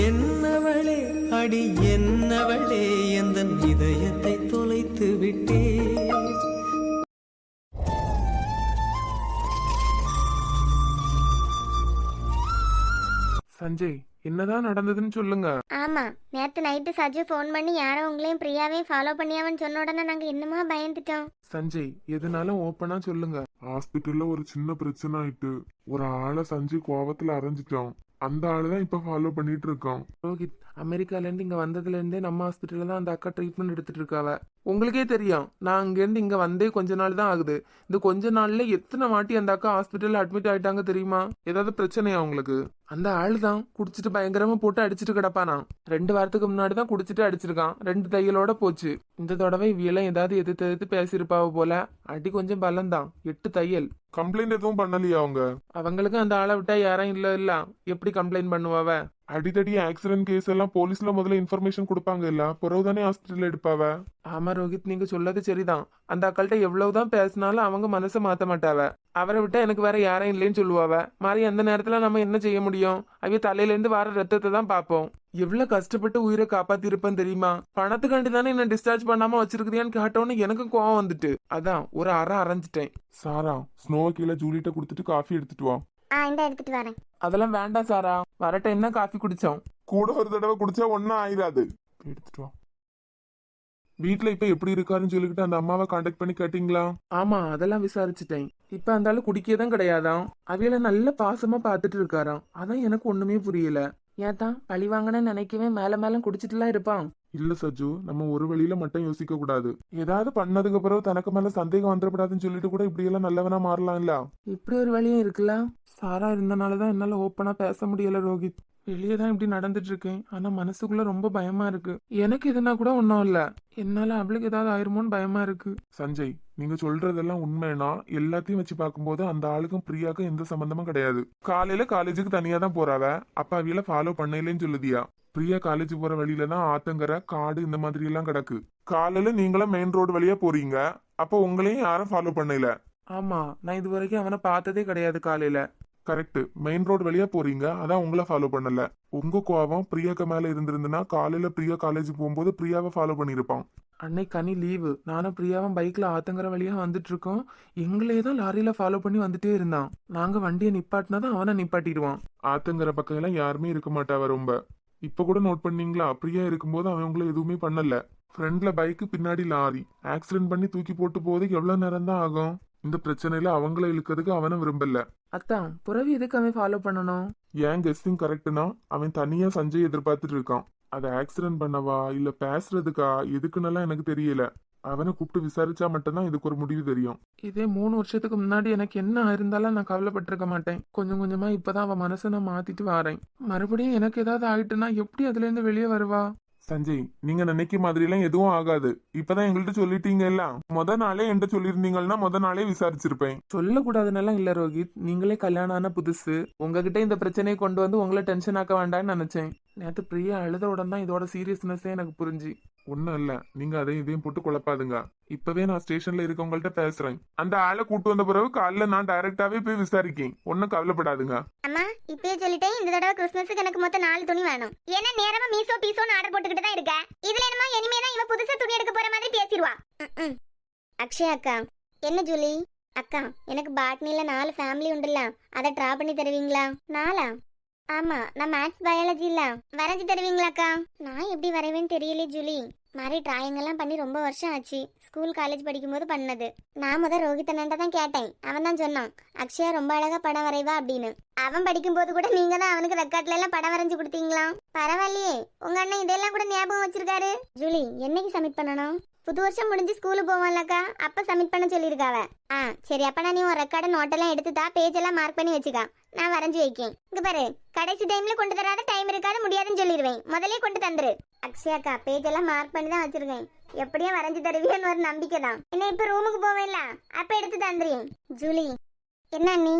என்னவளே அடி என்னவளே எந்தன் இதயத்தை தொலைத்து விட்டே. சஞ்சய், என்னதான் நடந்ததுன்னு சொல்லுங்க. ஆமா, நேத்து நைட்டு சஜு ஃபோன் பண்ணி யாரோ உங்களையும் பிரியாவையும் ஃபாலோ பண்ணியாவன்னு சொன்ன உடனே நாங்க என்னமா பயந்துட்டோம். சஞ்சய், எதுனாலும் ஓப்பனா சொல்லுங்க. ஹாஸ்பிட்டல்ல ஒரு சின்ன பிரச்சனை ஆயிட்டு ஒரு ஆளை சஞ்சய் கோவத்துல அரைஞ்சிட்டோம். அந்த ஆளுதான் இப்ப ஃபாலோ பண்ணிட்டு இருக்கோம். ரோஹித், அமெரிக்கால இருந்து இங்க வந்ததுல இருந்தே நம்ம ஹாஸ்பிட்டல்ல தான் அந்த அக்கா ட்ரீட்மெண்ட் எடுத்துட்டு இருக்காவ. உங்களுக்கே தெரியும், நான் அங்க இருந்து இங்க வந்தே கொஞ்ச நாள் தான் ஆகுது. இந்த கொஞ்ச நாள்ல எத்தனை வாட்டி அந்த அக்கா ஹாஸ்பிட்டல்ல அட்மிட் ஆயிட்டாங்க தெரியுமா? ஏதாவது பிரச்சனையா உங்களுக்கு? அந்த ஆளு தான் குடிச்சிட்டு பயங்கரமா போட்டு அடிச்சிட்டு கிடப்பானா. 2 வாரத்துக்கு முன்னாடி தான் குடிச்சிட்டு அடிச்சிருக்கான். 2 தையலோட போச்சு. இந்த தடவை இவியெல்லாம் ஏதாவது எதிர்த்து பேசியிருப்பாவ போல. அடி கொஞ்சம் பலம் தான், 8 தையல். கம்ப்ளைண்ட் எதுவும் பண்ணலையா அவங்க? அவங்களுக்கு அந்த ஆளை விட்டா யாரும் இல்ல எப்படி கம்ப்ளைண்ட் பண்ணுவாவ? அடித்தடி ஆக்சிடென்ட் கேஸ் எல்லாம் போலீஸ்ல முதல்ல இன்ஃபர்மேஷன் கொடுப்பாங்க இல்ல, பிறகுதானே ஹாஸ்பிட்டல் எடுப்பாவ. ஆமா ரோஹித், நீங்க சொல்லது சரிதான். அந்த அக்கள்கிட்ட எவ்வளவுதான் பேசினாலும் அவங்க மனசை மாத்த மாட்டாவ. அவரை விட்டா எனக்கு வேற யாரும் இல்லைன்னு சொல்லுவாவ. மாதிரி அந்த நேரத்துல நம்ம என்ன செய்ய முடியும்? அவைய தலையில இருந்து வர ரத்தத்தை தான் பார்ப்போம். எவ்வளவு கஷ்டப்பட்டு உயிரை காப்பாத்தி இருப்பேன் தெரியுமா? பணத்துக்காண்டி தானே என்ன டிஸ்சார்ஜ் பண்ணாம வச்சிருக்கிறியான்னு கேட்டோன்னு எனக்கு கோவம் வந்துட்டு அதான் ஒரு அரை அரைஞ்சிட்டேன். சாரா, ஸ்னோவை கீழே ஜூலிட்ட கொடுத்துட்டு காஃபி எடுத்துட்டு வா. இந்த எடுத்துட்டு வரேன். அதெல்லாம் வேண்டாம் சாரா, வரட்ட என்ன காஃபி குடிச்சோம். கூட ஒரு தடவை குடிச்சா ஒன்னும் ஆயிராது. எடுத்துட்டு வா. வீட்டுல இப்ப எப்படி இருக்காருன்னு சொல்லிக்கிட்டு அந்த அம்மாவை கான்டாக்ட் பண்ணி கேட்டீங்களா? ஆமா, அதெல்லாம் விசாரிச்சுட்டேன். இப்ப அந்த ஆளு குடிக்கதான் கிடையாதான். அவையில நல்ல பாசமா பாத்துட்டு இருக்காராம். அதான் எனக்கு ஒண்ணுமே புரியல. ஏத்தான் பழி வாங்கன்னு நினைக்கவே மேல மேல குடிச்சிட்டுலாம் இருப்பான். இல்ல சஜு, நம்ம ஒரு வழியில மட்டும் யோசிக்க கூடாது. ஏதாவது பண்ணதுக்கு பிறகு தனக்கு மேல சந்தேகம் வந்துடக்கூடாதுன்னு சொல்லிட்டு கூட இப்படி எல்லாம் நல்லவனா மாறலாம் இல்ல. இப்படி ஒரு வழியும் இருக்குல்ல. சாரா இருந்தனாலதான் என்னால ஓப்பனா பேச முடியல ரோஹித். வெளியே தான் இப்படி நடந்துட்டு இருக்கேன். ஆனா மனசுக்குள்ள ரொம்ப பயமா இருக்கு. எனக்கு எதுனா கூட ஒன்னும் இல்ல, என்னால அவளுக்கு ஏதாவது ஆயிருமோன்னு பயமா இருக்கு. சஞ்சய், நீங்க சொல்றதெல்லாம் உண்மைனா எல்லாத்தையும் வச்சு பார்க்கும்போது அந்த ஆளுக்கும் பிரியாக்கும் எந்த சம்பந்தமும் கிடையாது. காலையில காலேஜுக்கு தனியா தான் போறாவ. அப்ப அவியல ஃபாலோ பண்ணலன்னு சொல்லுதியா? பிரியா காலேஜ் போற வழியில தான் ஆத்தங்கரை காடு இந்த மாதிரி எல்லாம் கிடக்கு. காலையில நீங்களும் மெயின் ரோடு வழியா போறீங்க. அப்ப உங்களையும் யாரும் ஃபாலோ பண்ணல. ஆமா, நான் இது வரைக்கும் அவனை பார்த்ததே கிடையாது காலையில. கரெக்ட், மெயின் ரோடு வழியா போறீங்க, அதான் உங்களை ஃபாலோ பண்ணல. உங்க கோவம் பிரியாக்கு மேல இருந்திருந்துன்னா காலையில பிரியா காலேஜ் போகும்போது பிரியாவை ஃபாலோ பண்ணிருப்பான். அன்னைக்கு கனி லீவு. நானும் பிரியாவும் பைக்ல ஆத்தங்கர வழியா வந்துட்டு இருக்கோம். எங்களே தான் லாரியில ஃபாலோ பண்ணி வந்துட்டே இருந்தான். நாங்க வண்டியை நிப்பாட்டினாதான் அவனை நிப்பாட்டிடுவான். ஆத்தங்கரை பக்கம் எல்லாம் யாருமே இருக்க மாட்டாவ ரொம்ப. இப்ப கூட நோட் பண்ணீங்களா? பிரியா இருக்கும்போது அவன் உங்களை எதுவுமே பண்ணல. ஃப்ரண்ட்ல பைக்கு, பின்னாடி லாரி. ஆக்சிடென்ட் பண்ணி தூக்கி போட்டு போறதுக்கு எவ்வளவு நேரம் தான் ஆகும்? இந்த பிரச்சனையில அவங்கள இழுக்கிறதுக்கு அவனை விரும்பல. அத்தான் புறவி எதுக்கு அவன் ஃபாலோ பண்ணணும்? ஏன் கெஸ்டிங் கரெக்ட்னா, அவன் தனியா சஞ்சய் எதிர்பார்த்துட்டு இருக்கான். அதை ஆக்சிடென்ட் பண்ணவா இல்ல பேசுறதுக்கா எதுக்குன்னெல்லாம் எனக்கு தெரியல. அவனை கூப்பிட்டு விசாரிச்சா மட்டும்தான் இதுக்கு ஒரு முடிவு தெரியும். இதே 3 வருஷத்துக்கு முன்னாடி எனக்கு என்ன இருந்தாலும் நான் கவலைப்பட்டிருக்க மாட்டேன். கொஞ்சம் கொஞ்சமா இப்பதான் அவன் மனசை நான் மாத்திட்டு வாரேன். மறுபடியும் எனக்கு ஏதாவது ஆயிட்டுனா எப்படி அதுல இருந்து வெளியே வருவா? சஞ்சய், நீங்க நினைக்க மாதிரி எல்லாம் எதுவும் ஆகாது. இப்பதான் எங்கள்கிட்ட சொல்லிட்டீங்க எல்லாம். முத நாளே என்கிட்ட சொல்லியிருந்தீங்கன்னா முத நாளே விசாரிச்சிருப்பேன். சொல்லக்கூடாதுன்னெல்லாம் இல்ல ரோஹித். நீங்களே கல்யாணம் ஆன புதுசு. உங்ககிட்ட இந்த பிரச்சனையை கொண்டு வந்து உங்களை டென்ஷன் ஆக்க வேண்டாம்னு நினைச்சேன். நேற்று பிரியா அழுத உடனே தான் இதோட சீரியஸ்னஸே எனக்கு புரிஞ்சு. ஒன்னும் இல்ல, நீங்க அதையும் இதையும் போட்டு குழப்பாதுங்க. இப்பவே நான் ஸ்டேஷன்ல இருக்கவங்கள்ட்ட பேசுறேன். அந்த ஆளை கூட்டு வந்த பிறகு காலைல நான் டைரக்டாவே போய் விசாரிக்கேன். ஒன்னும் கவலைப்படாதுங்க. அம்மா, இப்பயே சொல்லிட்டேன், இந்த தடவை கிறிஸ்மஸ்க்கு எனக்கு மொத்தம் 4 துணி வேணும். ஏன்னா நேரமா மீசோ பீசோன்னு ஆர்டர் போட்டுக்கிட்டு தான் இருக்க. இதுல என்னமா இனிமே தான் இவ புதுசா துணி எடுக்க போற மாதிரி பேசிடுவா. அக்ஷயா அக்கா. என்ன ஜூலி அக்கா, எனக்கு பாட்னில 4 ஃபேமிலி உண்டுல்ல, அதை ட்ரா பண்ணி தருவீங்களா? 4? ஆமா, நான் மேத்ஸ் பயாலஜி இல்ல, வரைஞ்சி தருவீங்களாக்கா? நான் எப்படி வரைவேன்னு தெரியல ஜூலி. மாதிரி டிராயிங் எல்லாம் பண்ணி ரொம்ப வருஷம் ஆச்சு. ஸ்கூல் காலேஜ் படிக்கும் போது பண்ணது. நான் முதல் ரோஹித் அண்ணன்ட்ட தான் கேட்டேன். அவன் தான் சொன்னான், அக்ஷயா ரொம்ப அழகா படம் வரைவா அப்படின்னு. அவன் படிக்கும் போது கூட நீங்க தான் அவனுக்கு ரெக்கார்ட்ல எல்லாம் படம் வரைஞ்சு கொடுத்தீங்களா? பரவாயில்லையே, உங்க அண்ணன் இதெல்லாம் கூட ஞாபகம் வச்சிருக்காரு. ஜூலி, என்னைக்கு சப்மிட் பண்ணணும்? புது வருஷம் முடிஞ்சு ஸ்கூலுக்கு போவான்லக்கா, அப்ப சப்மிட் பண்ண சொல்லியிருக்காவ. சரி, அப்ப நீ உன் ரெக்கார்டு நோட்டெல்லாம் எடுத்துட்டா பேஜ் எல்லாம் மார்க் பண்ணி வச்சுக்கா. நான் வரைஞ்சு வைக்கேன். இங்க பாரு, கடைசி டைம்ல கொண்டு தராத, டைம் இருக்காது, முடியாதுன்னு சொல்லிடுவேன். முதலே கொண்டு தந்துரு. அக்ஷயாக்கா, பேஜ் எல்லாம் மார்க் பண்ணி தான் வச்சிருக்கேன். எப்படியும் வரைஞ்சு தருவியன்னு ஒரு நம்பிக்கை தான். என்ன இப்ப ரூமுக்கு போவேன்ல, அப்ப எடுத்து தந்துறேன். ஜூலி, என்ன நீ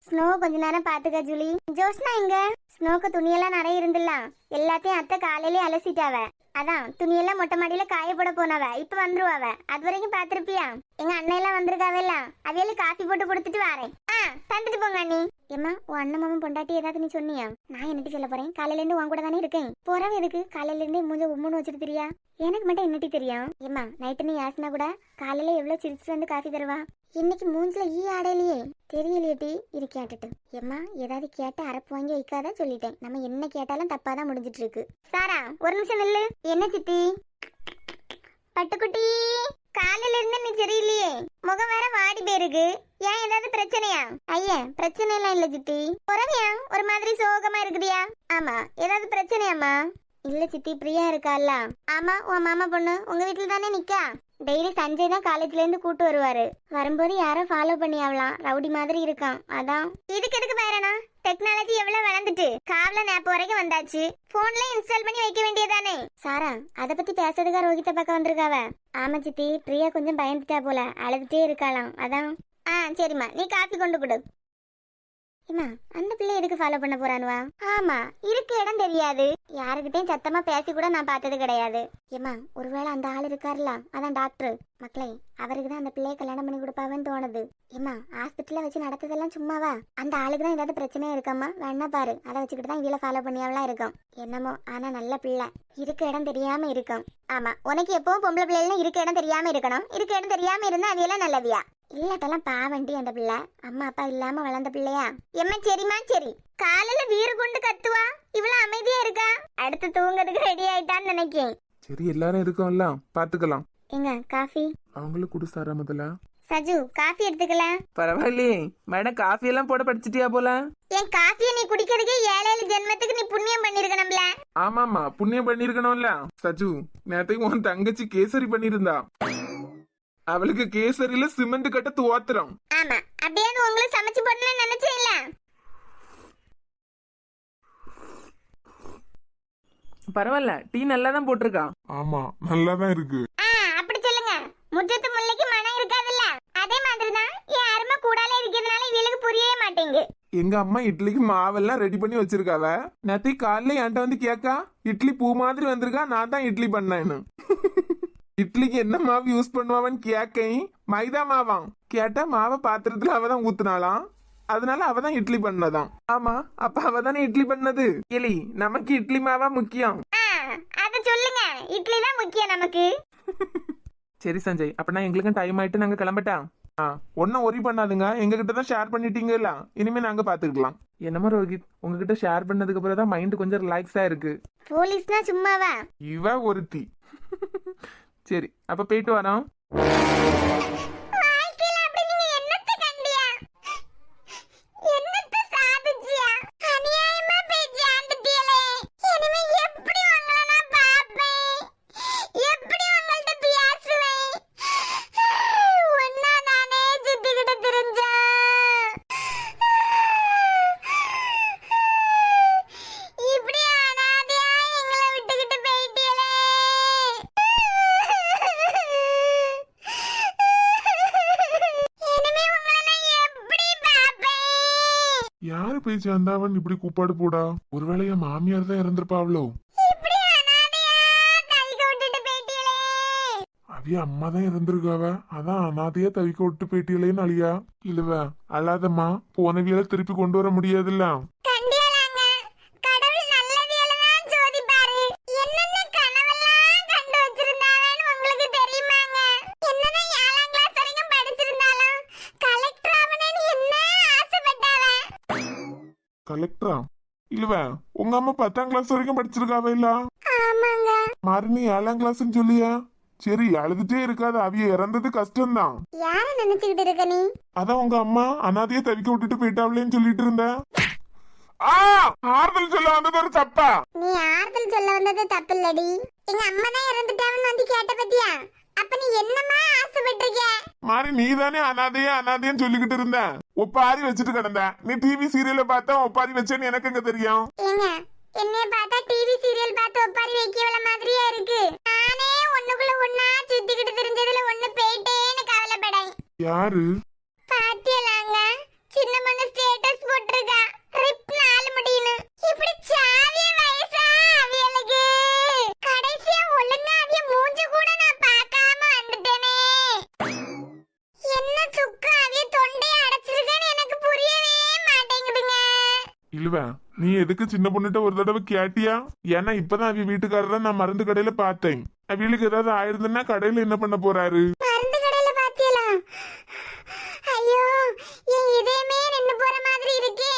ஸ்னோ கொஞ்ச நேரம் பாத்துக்க ஜூலி. ஜோஷ்னா எங்க? ஸ்னோக்கு துணியெல்லாம் நிறைய இருந்துல்ல, எல்லாத்தையும் அத்தை காலையிலே அலசிட்டாவ. அதான் துணியெல்லாம் மொட்டை மாடியில காய போட போனவ, இப்ப வந்துருவாவ. அது வரைக்கும் பாத்திருப்பியா? எங்க அண்ணன் எல்லாம் வந்திருக்காவல்ல, அவையில காஃபி போட்டு கொடுத்துட்டு வரேன். தந்துட்டு போங்க அண்ணி. ஏம்மா, உன் அண்ணன் மாமன் பொண்டாட்டி ஏதாவது நீ சொன்னியா? நான் என்னட்டி சொல்ல போறேன், காலையில இருந்து உன் கூட தானே இருக்கேன். போறவ எதுக்கு காலையில இருந்தே மூஞ்ச உம்முன்னு வச்சுட்டு தெரியா? எனக்கு மட்டும் என்னட்டி தெரியும்? ஏம்மா, நைட்டு நீ யாசினா கூட காலையில எவ்வளவு சிரிச்சுட்டு வந்து காஃபி தருவா. இன்னைக்கு மூஞ்சில ஆடையிலையே தெரியலையேட்டி. இரு கேட்டுட்டு. ஏம்மா, ஏதாவது கேட்டு அரப்பு வாங்கி வைக்காத சொல்லிட்டேன். நம்ம என்ன கேட்டாலும் தப்பாதான் முடிஞ்சிட்டு இருக்கு. சாரா, ஒரு நிமிஷம் நில்லு. என்ன சித்தி? பட்டுக்குட்டி, காலையில இருந்து நீ சரியில்லையே, முகம் வேற வாடி போயிருக்கு. ஏன், ஏதாவது பிரச்சனையா? ஐயா, பிரச்சனை எல்லாம் இல்ல சித்தி. புறவையா ஒரு மாதிரி சோகமா இருக்குதியா? ஆமா, ஏதாவது பிரச்சனையாமா? இல்ல சித்தி, பிரியா இருக்கால. ஆமா, உன் மாமா பொண்ணு உங்க வீட்டுல தானே நிக்கா. டெய்லி சஞ்சய் தான் காலேஜ்ல இருந்து கூட்டு வருவாரு. வரும்போது யாரோ ஃபாலோ பண்ணி ஆகலாம், ரவுடி மாதிரி இருக்கான். அதான். இதுக்கு எதுக்கு பேரனா? டெக்னாலஜி எவ்வளவு வளர்ந்துட்டு காவல நேப்பு வரைக்கும் வந்தாச்சு. போன்ல இன்ஸ்டால் பண்ணி வைக்க வேண்டியதானே. சாரா, அத பத்தி பேசுறதுக்கா ரோஹித்த பக்கம் வந்திருக்காவ? ஆமா சித்தி, பிரியா கொஞ்சம் பயந்துட்டா போல, அழுதுட்டே இருக்காளாம். அதான். சரிம்மா, நீ காப்பி கொண்டு கொடு. ஏமா, அந்த பிள்ளை எதுக்கு ஃபாலோ பண்ண போறானுவா? ஆமா, இருக்க இடம் தெரியாது. யாருக்கிட்டையும் சத்தமா பேசி கூட நான் பார்த்தது கிடையாது. ஏமா, ஒருவேளை அந்த ஆள் இருக்காருல, அதான் டாக்டர். மக்களே, அவருக்கு தான் அந்த பிள்ளையை கல்யாணம் பண்ணி கொடுப்பாவன்னு தோணுது. ஏமா, ஹாஸ்பிட்டல்ல வச்சு நடத்ததெல்லாம் சும்மாவா? அந்த ஆளுக்கு தான் ஏதாவது பிரச்சனையா இருக்காமா? வேணா பாரு, அதை வச்சுக்கிட்டு தான் இவளை ஃபாலோ பண்ணியாவெல்லாம் இருக்கும். என்னமோ, ஆனா நல்ல பிள்ளை. இருக்க இடம் தெரியாம இருக்கும். ஆமா, உனக்கு எப்பவும் பொம்பளை பிள்ளைலாம் இருக்க இடம் தெரியாம இருக்கணும். இருக்க இடம் தெரியாம இருந்தா அவையெல்லாம் நல்லவியா? இல்லாட்டெல்லாம் பாவண்டி அந்த பிள்ளை. அம்மா அப்பா இல்லாம வளர்ந்த பிள்ளையா? எம்மா, சரிம்மா சரி. காலையில வீறு கொண்டு கத்துவா, இவ்வளவு அமைதியா இருக்கா. அடுத்து தூங்குறதுக்கு ரெடி ஆயிட்டான்னு நினைக்கேன். சரி, எல்லாரும் இருக்கோம்ல, பாத்துக்கலாம். எங்க காஃபி? அவங்களும் குடு சாரா முதல்ல. சஜு, காஃபி எடுத்துக்கலாம். பரவாயில்லையே மேடம், காஃபி எல்லாம் போட படிச்சிட்டியா போல. என் காஃபியை நீ குடிக்கிறதுக்கே 7 ஜென்மத்துக்கு நீ புண்ணியம் பண்ணிருக்கணும்ல. ஆமாமா, புண்ணியம் பண்ணிருக்கணும்ல. சஜு, நேரத்துக்கு உன் தங்கச்சி கேசரி பண்ணிருந்தா. அவளுக்கு கேசரியில சிமெண்ட் கட்ட துவாத்திரம். ஆமா, அப்படியே உங்களுக்கு சமைச்சு போடணும்னு நினைச்சேன்ல. பரவாயில்ல, டீ நல்லா தான் போட்டிருக்கா. ஆமா, நல்லாதான் இருக்கு. அப்படி சொல்லுங்க. முற்றத்து முல்லைக்கு மனம் இருக்காதுல்ல, அதே மாதிரிதான் என் அருமை கூடால இருக்கிறதுனால இவளுக்கு புரியவே மாட்டேங்கு. எங்க அம்மா இட்லிக்கு மாவெல்லாம் ரெடி பண்ணி வச்சிருக்காவ. நேத்து காலையில என்கிட்ட வந்து கேக்கா, இட்லி பூ மாதிரி வந்திருக்கா, நான் தான் இட்லி பண்ணேன்னு. இட்லிக்கு என்ன மாவு யூஸ் பண்ணுவான்னு கேக்கேன். மைதா மாவாம். கேட்டா மாவை பாத்திரத்துல அவதான் ஊத்துனாலாம், அதனால அவதான் இட்லி பண்ணதாம். ஆமா, அப்ப அவதானே இட்லி பண்ணது. எலி, நமக்கு இட்லி மாவா முக்கியம். அத சொல்லுங்க, இட்லி தான் முக்கியம் நமக்கு. சரி சஞ்சய், அப்படின்னா எங்களுக்கும் டைம் ஆயிட்டு நாங்க கிளம்பட்டா. ஒன்னும் ஒரி பண்ணாதுங்க, எங்க கிட்ட தான் ஷேர் பண்ணிட்டீங்கல்ல, இனிமே நாங்க பாத்துக்கலாம். என்னமோ ரோஹித், உங்ககிட்ட ஷேர் பண்ணதுக்கு அப்புறம் தான் மைண்ட் கொஞ்சம் ரிலாக்ஸா இருக்கு. போலீஸ்னா சும்மாவா? இவ ஒருத்தி. சரி, அப்ப போயிட்டு வரோம். யாரு போய் சேர்ந்தாவன் இப்படி கூப்பாடு போடா? ஒருவேளை என் மாமியார் தான் இறந்திருப்பாவளோ? அவிய அம்மா தான் இறந்திருக்காவ, அதான் அனாதையா தவிக்க விட்டு போயிட்டீங்களேன்னு அழியா. இல்லவ அல்லாதம்மா, போனவியல திருப்பி கொண்டு வர முடியாதுல்ல. கலெக்டரா? இல்லவ உங்க அம்மா 10ஆம் கிளாஸ் வரைக்கும் படிச்சிருக்காவ இல்ல? மாறி நீ 7ஆம் கிளாஸ்ன்னு சொல்லியா? சரி, அழுதுட்டே இருக்காது, அவிய இறந்தது கஷ்டம்தான். யார நினைச்சுக்கிட்டு இருக்க நீ? அதான் உங்க அம்மா அனாதைய தவிக்க விட்டுட்டு போயிட்டாவளேன்னு சொல்லிட்டு இருந்த. ஆறுதல் சொல்ல வந்தது ஒரு தப்பா? நீ ஆறுதல் சொல்ல வந்தது தப்பு இல்லடி. எங்க அம்மா தான் இறந்துட்டாவன்னு வந்து கேட்ட பத்தியா? அப்ப நீ என்னமா ஆசைப்பட்டிருக்க? மாறி நீ தானே அனாதையன்னு சொல்லிக்கிட்டு இருந்த, ஒப்பாரி வச்சுட்டு கிடந்த. நீ டிவி சீரியல பார்த்தா ஒப்பாரி வச்சேன்னு எனக்கு எங்க தெரியும்? ஏங்க, என்னைய பார்த்தா டிவி சீரியல் பார்த்து ஒப்பாரி வைக்கவள மாதிரியே இருக்கு. நானே ஒண்ணுக்குள்ள ஒண்ணா சுத்திக்கிட்டு தெரிஞ்சதுல ஒண்ணு போயிட்டேன்னு கவலைப்படேன். யாரு? பாத்தியலாங்க, சின்ன பொண்ணு ஸ்டேட்டஸ் இல்லவ நீ எதுக்கு சின்ன பொண்ணுகிட்ட ஒரு தடவை கேட்டியா? ஏன்னா இப்பதான் அவ வீட்டுக்காரரை நான் மருந்து கடையில பார்த்தேன். அவளுக்கு ஏதாவது ஆயிருந்துன்னா கடையில என்ன பண்ண போறாரு? மருந்து கடையில பாத்தியலா? ஐயோ, என் இதயமே நின்னு போற மாதிரி இருக்கே.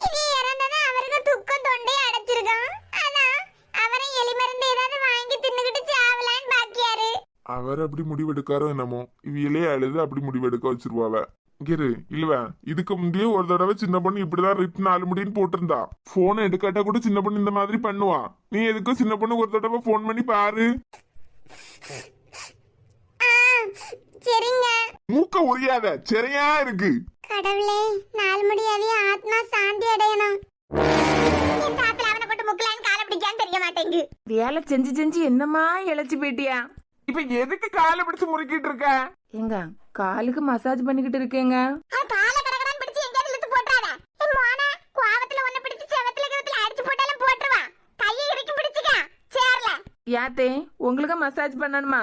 இனி இறந்ததா அவருக்கு துக்கம் தொண்டையை அடைச்சிருக்கான். அதான் அவரை எலி மருந்து ஏதாவது வாங்கி தின்னுகிட்டு சாவலான்னு பாக்கியாரு. அவர் அப்படி முடிவெடுக்காரோ என்னமோ, இவையிலே அழுது அப்படி முடிவெடுக்க வச்சிருவாவ. கிரு இல்லவ இதுக்கு முந்தைய ஒரு தடவை சின்ன பொண்ணு இப்படிதான் ரிப் 4 முடின்னு போட்டிருந்தா. போன் எடுக்காட்டா கூட சின்ன பொண்ணு இந்த மாதிரி பண்ணுவா. நீ எதுக்கும் சின்ன பொண்ணு ஒரு தடவை போன் பண்ணி பாரு. சரிங்க. மூக்க உரியாத, சரியா இருக்கு. கடவுளே, 4 முடியாவே ஆத்மா சாந்தி அடையணும். என் தாத்தல அவனை கொண்டு முக்கலான்னு கால பிடிக்கான்னு தெரிய மாட்டேங்கு. வேலை செஞ்சு செஞ்சு என்னமா இழைச்சு போயிட்டியா? இப்ப எதுக்கு காலை பிடிச்சு முறுக்கிட்டு இருக்க? எங்க காலுக்கு மசாஜ் பண்ணிக்கிட்டு இருக்கேங்க. கால கடகடான்னு பிடிச்சு எங்கேயாவது இழுத்து போட்டாத. என் மோனே கோவத்துல ஒன்ன பிடிச்சு செவத்துல கவத்துல அடிச்சு போட்டாலும் போட்டுருவா. கையை இறுக்கி பிடிச்சுக்க சேர்ல. யாத்தே உங்களுக்கு மசாஜ் பண்ணணுமா?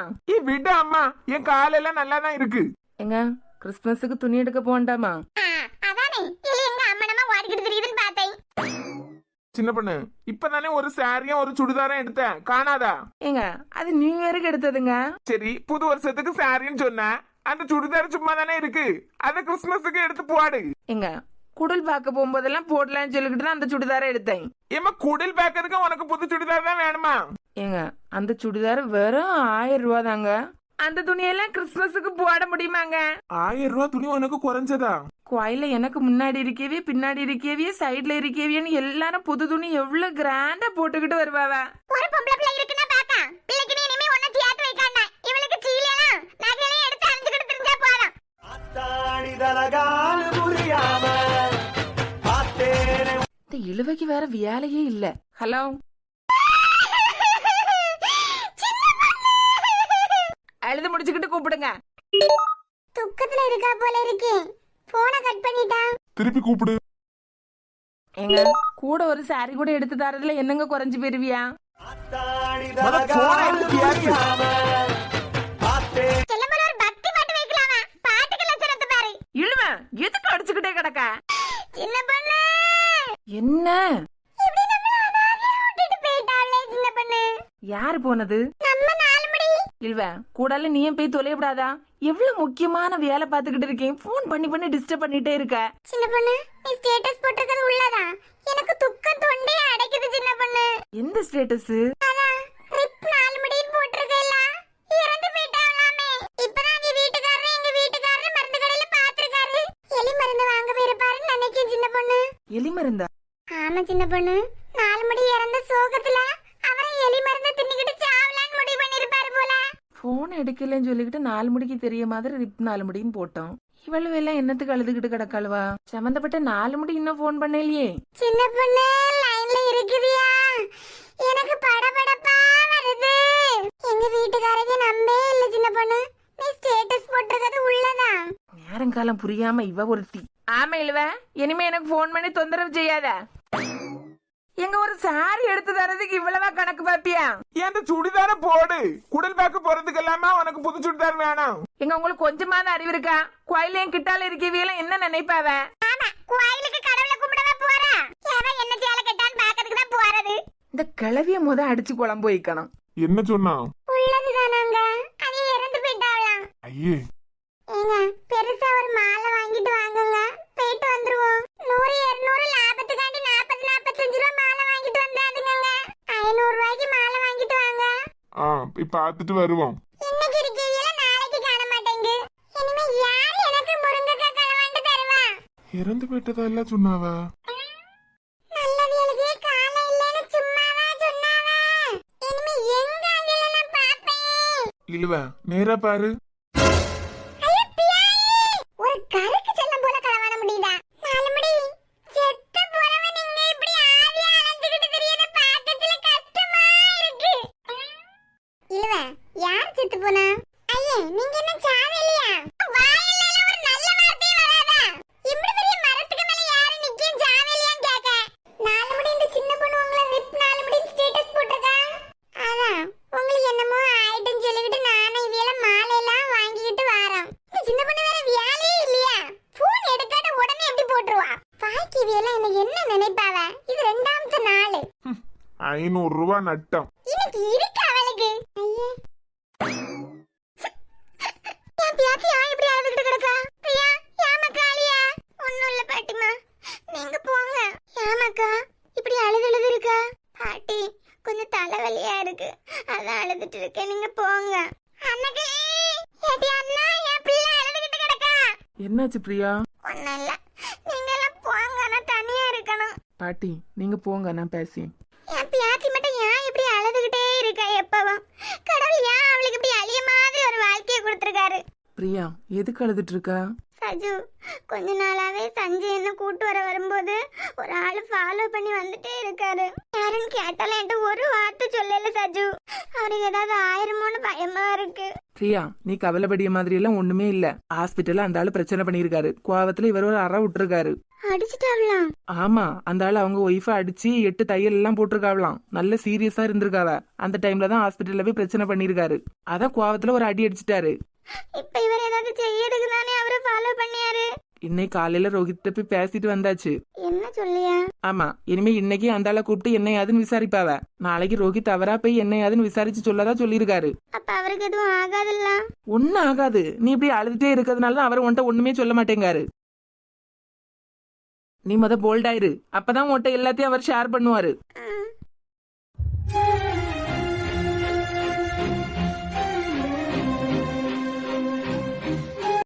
விடு அம்மா, என் காலெல்லாம் நல்லா தான் இருக்கு. எங்க கிறிஸ்துமஸுக்கு துணி எடுக்க போண்டாமா? அதானே இல்ல எங்க அம்மனமா ஓடிக்கிட்டு தெரியுதுன்னு பார்த்தேன். சின்ன பொண்ணு இப்பதானே ஒரு சாரியும் ஒரு சுடிதாரும் எடுத்தேன், காணாதா? ஏங்க அது நியூ இயருக்கு எடுத்ததுங்க. சரி, புது வருஷத்துக்கு சாரின்னு சொன்ன, அந்த சுடிதார் சும்மா தானே இருக்கு, அத கிறிஸ்துமஸுக்கு எடுத்து போடு. எங்க குடல் பார்க்க போகும்போதெல்லாம் போடலான்னு சொல்லிக்கிட்டு தான் அந்த சுடிதாரை எடுத்தேன். ஏமா குடில் பாக்கிறதுக்கு உனக்கு புது சுடிதார் தான் வேணுமா? ஏங்க அந்த சுடிதார் வெறும் 1000 ரூபா தாங்க. அந்த துணியெல்லாம் கிறிஸ்துமஸுக்கு போட முடியுமாங்க? 1000 ரூபாய் துணி உனக்கு குறைஞ்சதா? கோயில எனக்கு முன்னாடி இருக்கவே பின்னாடி இருக்கவே சைடுல இருக்கவேன்னு எல்லாரும் புது துணி எவ்வளவு கிராண்டா போட்டுக்கிட்டு வருவாவ. ஒரு பொம்பளை பிள்ளை இருக்குன்னா பாக்க பிள்ளைக்கு நீ இனிமே ஒண்ணு சேர்த்து வைக்காண்ட. இவளுக்கு சீலையெல்லாம் நகையெல்லாம் எடுத்து அணிஞ்சுக்கிட்டு தெரிஞ்சா போதும். இந்த இழுவைக்கு வேற வேலையே இல்ல. ஹலோ, அழுது முடிச்சுக்கிட்டு கூப்பிடுங்க. துக்கத்துல இருக்கா போல இருக்கு. போனை கட் பண்ணிட்டா. திருப்பி கூப்பிடு. ஏங்க கூட ஒரு சாரி கூட எடுத்து தரதுல என்னங்க குறைஞ்சு போயிருவியா? செல்லம்மா ஒரு பக்தி பாட்டு வைக்கலாமா? பாட்டுக்கு லட்சணத்தை பாரு. இழுவன் எதுக்கு அடிச்சுக்கிட்டே கிடக்க? சின்ன பொண்ணு என்ன இப்படி நம்மள அனாதையா விட்டுட்டு போயிட்டாளே சின்ன பொண்ணு. யாரு போனது? நம்ம 4 முடி. இல்வ கூடால நீயும் போய் தொலைவிடாதா? எவ்வளவு முக்கியமான வேலை பார்த்துக்கிட்டு இருக்கேன், போன் பண்ணி பண்ணி டிஸ்டர்ப் பண்ணிட்டே இருக்க. சின்ன பொண்ணு நீ ஸ்டேட்டஸ் போட்டிருக்கிறது உள்ளதா? எனக்கு துக்கம் தொண்டையை அடைக்குது சின்ன பொண்ணு. எந்த ஸ்டேட்டஸ்? அதான் ரிப் 4 முடின்னு போட்டிருக்கேல்ல, இறந்து போயிட்டாங்களாமே. இப்பதான் எங்க வீட்டுக்காரர் மருந்து கடையில பாத்துருக்காரு. எலி மருந்து வாங்க போயிருப்பாருன்னு நினைக்கிறேன் சின்ன பொண்ணு. எலி மருந்தா? ஆமா சின்ன பொண்ணு, 4 முடி இறந்த சோகத்துல அவரை எலி மருந்து தின்னுக்கிட்டு சாவலான்னு முடிவு பண்ணிருப்பாரு போல. போன் எடுக்கலன்னு சொல்லிக்கிட்டு 4 முடிக்கு தெரிய மாதிரி ரிப் 4 முடின்னு போட்டோம். இவ்வளவு எல்லாம் என்னத்துக்கு அழுதுகிட்டு கிடக்காளுவா? சம்பந்தப்பட்ட 4 முடி இன்னும் போன் பண்ணலையே. சின்ன பொண்ணு லைன்ல இருக்குதியா? எனக்கு படபடப்பா வருது. எங்க வீட்டுக்காரங்க நம்பே இல்ல சின்ன பொண்ணு. நீ ஸ்டேட்டஸ் போட்டிருக்கிறது உள்ளதா? நேரங்காலம் புரியாம இவ ஒருத்தி. ஆமா இழுவ, இனிமே எனக்கு போன் பண்ணி தொந்தரவு செய்யாத. எங்க ஒரு சாரி எடுத்து தரதுக்கு இவ்வளவா கணக்கு பாப்பியா? ஏன் சுடிதார போடு, குடல் பாக்க போறதுக்கு எல்லாமா உனக்கு புது சுடிதார் வேணும். எங்க உங்களுக்கு கொஞ்சமாவது அறிவு இருக்கா? கோயிலையும் கிட்டால இருக்கவியெல்லாம் என்ன நினைப்பாவ? ஆமா, கோயிலுக்கு கடவுளை கும்பிடவா போறா? எவன் என்ன சேலை கட்டான்னு பாக்கிறதுக்கு தான் போறது. இந்த கிளவிய முத அடிச்சு குழம்பு வைக்கணும். என்ன சொன்னா? உள்ளதுதானாங்க, அது இறந்து போயிட்டாவலாம். ஐயே, ஏங்க பெருசா ஒரு மாலை வாங்கிட்டு வாங்குங்க, போயிட்டு வந்துருவோம். 100 200 லாபத்துக்காண்டி 40 45 ரூபா மாலை வாங்கிட்டு வந்தாதுங்க. 500 ரூபாய்க்கு மாலை வாங்கிட்டு வாங்க. போய் பார்த்துட்டு வருவோம். இன்னைக்கு இருக்கீங்களா, நாளைக்கு காண மாட்டேங்கு. இனிமே யார் எனக்கு முருங்கைக்காய் கலவாண்டு தருவா? இறந்து போயிட்டதா எல்லாம் சொன்னாவ. நல்லவியலுக்கே காலம் இல்லைன்னு சும்மாவா சொன்னாவா? இனிமே எங்க அவியல நான் பாப்பேன். இழுவ நேரா பாரு. ஐயோ பியாயி, ஒரு கருக்கு செல்லம் போல களவாட முடியுதா? 4 முடி செத்த போறவன் நீங்க இப்படி ஆவியா அலைஞ்சிக்கிட்டு தெரியற பாக்கத்துல கஷ்டமா இருக்கு. இல்ல யார் செத்து போனா? ஐயே நீங்க என்ன சாவலையா? வாயில ஒரு நல்ல வார்த்தை வராதா? இப்படி பெரிய மரத்துக்கு மேல யாரு நிக்கேன் சாவலையான்னு கேக்க. 4 முடி இந்த சின்ன பொண்ணு உங்களை ரிப் 4 முடி ஸ்டேட்டஸ் போட்டுருக்கா. அதான் உங்களுக்கு என்னமோ ஆயிட்டுன்னு சொல்லிக்கிட்டு நானும் இவையில மாலை எல்லாம் வாங்கிக்கிட்டு வாரோம். இந்த சின்ன பொண்ணு வேற வேலையே இல்லையா? 500 நட்டம். இன்னைக்கு இருக்கு அவளுக்கு. ஐயே. என் பியாத்தி இப்படி அழுதுகிட்டு கிடக்கா? பிரியா, ஏமாக்கா அழியா? ஒண்ணும் இல்ல பாட்டிமா, நீங்க போங்க. ஏமாக்கா இப்படி அழுது இருக்கா? பாட்டி கொஞ்சம் தலைவலியா இருக்கு, அதான் அழுதுட்டு இருக்கேன், நீங்க போங்க. அண்ணகே, ஏடி அண்ணா, என் பிள்ளை அழுதுகிட்டு கிடக்கா. என்னாச்சு பிரியா? ஒண்ணும் இல்ல, நீங்க எல்லாம் போங்க, நான் தனியா இருக்கணும். பாட்டி நீங்க போங்க, நான் பேசி. என் பியாத்தி மட்டும் ஏன் இப்படி அழுதுகிட்டே இருக்கா எப்பவும்? கடவுள் ஏன் அவளுக்கு இப்படி அழிய மாதிரி ஒரு வாழ்க்கையை கொடுத்துருக்காரு? பிரியா எதுக்கு அழுதுட்டு இருக்கா? சஜு, கொஞ்ச நாளாவே சஞ்சய் என்ன கூட்டு வரும்போது ஒரு ஆளு ஃபாலோ பண்ணி வந்துட்டே இருக்காரு. யாருன்னு கேட்டாலும் என்கிட்ட ஒரு வார்த்தை சொல்லல சஜு. அவருக்கு ஏதாவது ஆயிருமோன்னு பயமா இருக்கு. பிரியா நீ கவலைப்படிய மாதிரி எல்லாம் ஒண்ணுமே இல்ல. ஹாஸ்பிட்டல்ல அந்த ஆளு பிரச்சனை பண்ணிருக்காரு. கோவத்துல இவர் ஒரு அறை விட்டுருக்காரு. அடிச்சுட்டாவலாம்? ஆமா, அந்த ஆளு அவங்க ஒய்ஃப அடிச்சு 8 தையல் எல்லாம் போட்டிருக்காவலாம். நல்ல சீரியஸா இருந்திருக்காவ. அந்த டைம்ல தான் ஹாஸ்பிட்டல்ல போய் பிரச்சனை பண்ணிருக்காரு. அதான் கோவத்துல ஒரு அடி அடிச்சிட்டாரு. இப்ப இவர் ஏதாவது செய்யறதுக்கு தானே அவரை ஃபாலோ பண்ணியாரு. இன்னைக்கு காலையில ரோஹித் போய் பேசிட்டு வந்தாச்சு. என்ன சொல்லியா? ஆமா, இனிமே இன்னைக்கு அந்த ஆளை கூப்பிட்டு என்ன யாதுன்னு விசாரிப்பாவ. நாளைக்கு ரோஹித் அவரா போய் என்ன யாதுன்னு விசாரிச்சு சொல்லதான் சொல்லியிருக்காரு. அப்ப அவருக்கு எதுவும் ஆகாதுல்ல? ஒன்னும் ஆகாது. நீ இப்படி அழுதுட்டே இருக்கிறதுனால தான் அவர் உன்ட்ட ஒண்ணுமே சொல்ல மாட்டேங்காரு. நீ போல்டாயிரு, அப்பதான் உன்ட்ட எல்லாத்தையும் அவர் ஷேர் பண்ணுவாரு.